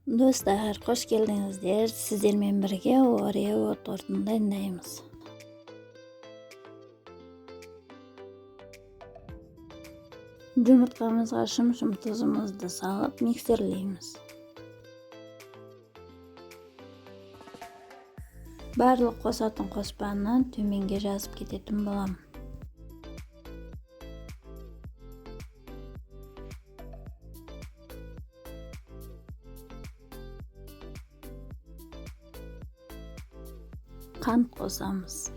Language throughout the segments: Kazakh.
Достар, қош келдіңіздер. Сіздермен бірге Орео тортын дайындаймыз. Жұмыртқамызға шым-шым тұзымызды салып миксерлейміз. Барлық қосатын қоспаны төменге жазып кететін боламын. Қант қосамыз.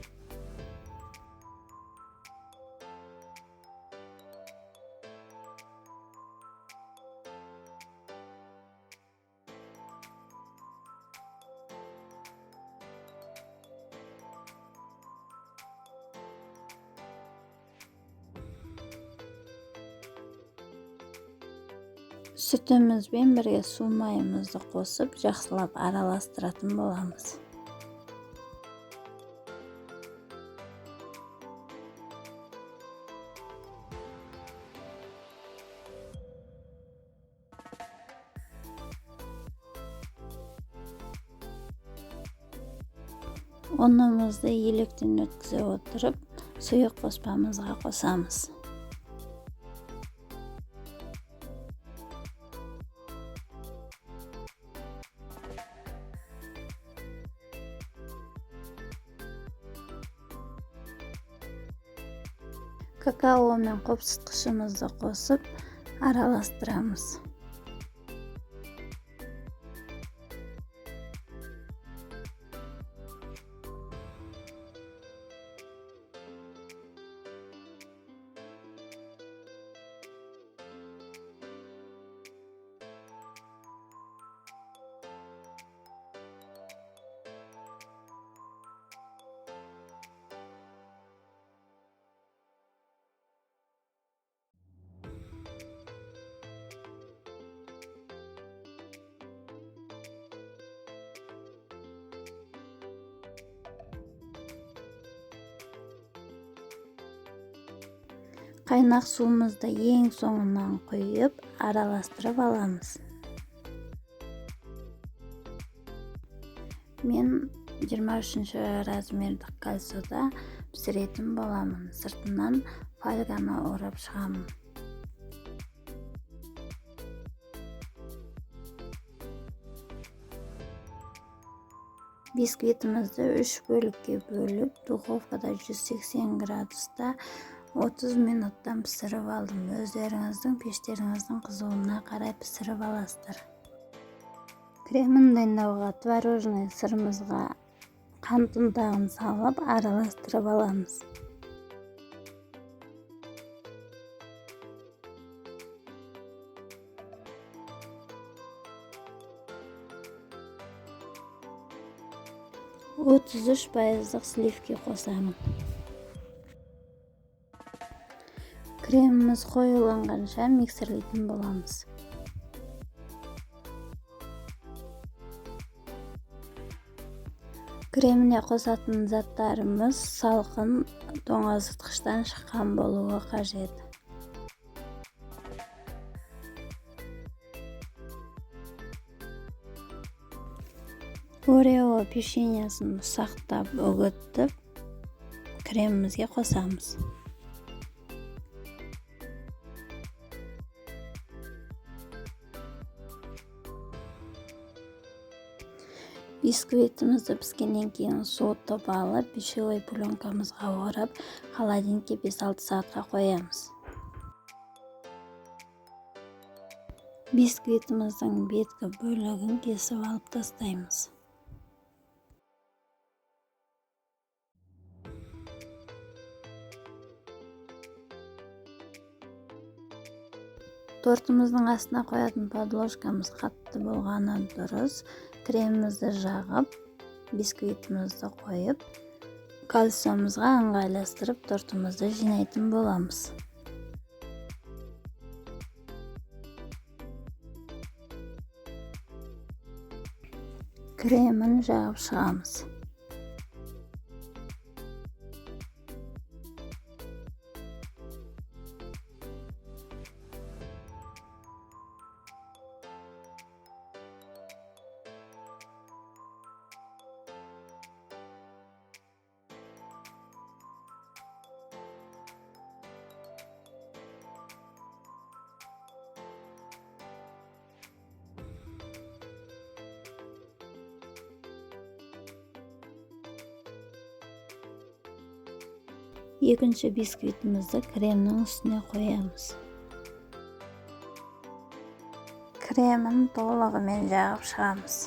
Сүтімізбен бірге су майымызды қосып, жақсылап араластыратын боламыз. Ұнымызды електен өткізе отырып, сұйық қоспамызға қосамыз. Какао мен қопсытқышымызды қосып, араластырамыз. Қайнақ суымызды ең соңынан құйып, араластырып аламыз. Мен 23-ші размерді кальцода пісіретін боламын. Сыртынан фольганы орап шығамын. Бисквитімізді 3 бөлікке бөліп, духовкада 180 градуста 30 минуттан пісіріп алдым. Өздеріңіздің пештеріңіздің қызуына қарай пісіріп аласыздар. Кремін дайындауға творожный сырымызға қант ұнтағын салып, араластырып аламыз. %33 сливки қосамын. Креміміз қоюланғанша миксерлейтін боламыз. Креміне қосатын заттарымыз салқын тоңазытқыштан шыққан болуы қажет. Орео печеньесін ұсақтап үгітіп, кремімізге қосамыз. Бисквитімізді піскеннен кейін суытып алып, пищевой пленкамызға орап, холодильникке 5-6 сағатқа қоямыз. Бисквитіміздің беткі бөлігін кесіп алып тастаймыз. Тортымыздың астына қоятын подложкамыз қатты болғаны дұрыс. Кремімізді жағып, бисквитімізді қойып, кальцомызға ыңғайластырып, тортымызды жинайтын боламыз. Кремін жағып шығамыз. Екінші бисквитімізді кремнің үстіне қоямыз. Кремін толығымен жағып шығамыз.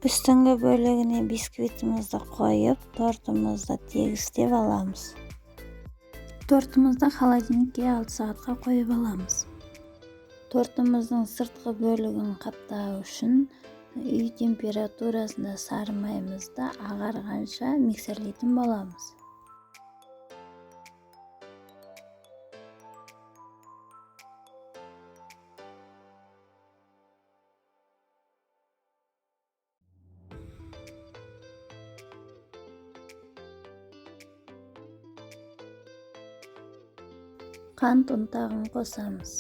Үстіңгі бөлігіне бисквитімізді қойып, тортымызды тегістеп аламыз. Тортымызды холодильникке 6 сағатқа қойып аламыз. Тортымыздың сыртқы бөлігін қаптау үшін үй температурасында сары майымызды ағарғанша миксерлейтін боламыз. Қант ұнтағын қосамыз.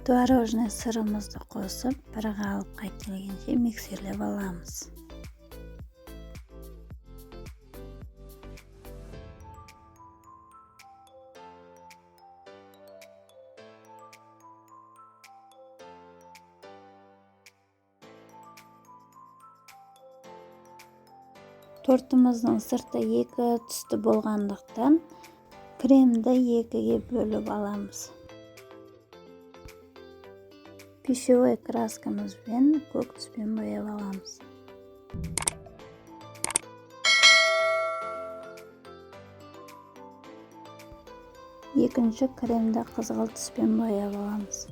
Творожный сырымызды қосып, бір қалыпқа келгенше миксерлеп аламыз. Тортымыздың сырты екі түсті болғандықтан кремді екіге бөліп аламыз. Пищевой краскамызбен көк түспен бояп аламыз. Екінші кремді қызғылт түспен бояп аламыз.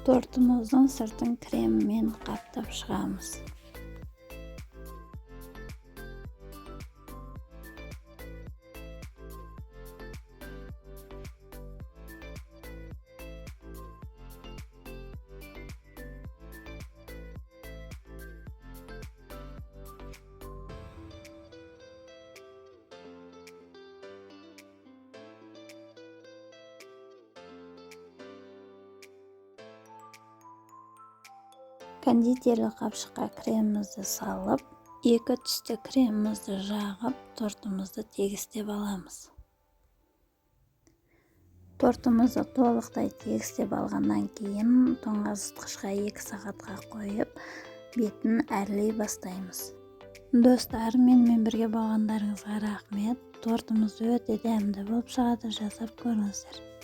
Тортымыздың сыртын креммен қаптап шығамыз. Кондитерлік қапшыққа кремімізді салып, екі түсті кремімізді жағып, тортымызды тегістеп аламыз. Тортымызды толықтай тегістеп алғаннан кейін тоңазытқышқа 2 сағатқа қойып, бетін әрлей бастаймыз. Достар, менімен бірге болғандарыңызға рахмет. Тортымыз өте дәмді болып шығады, жасап көріңіздер.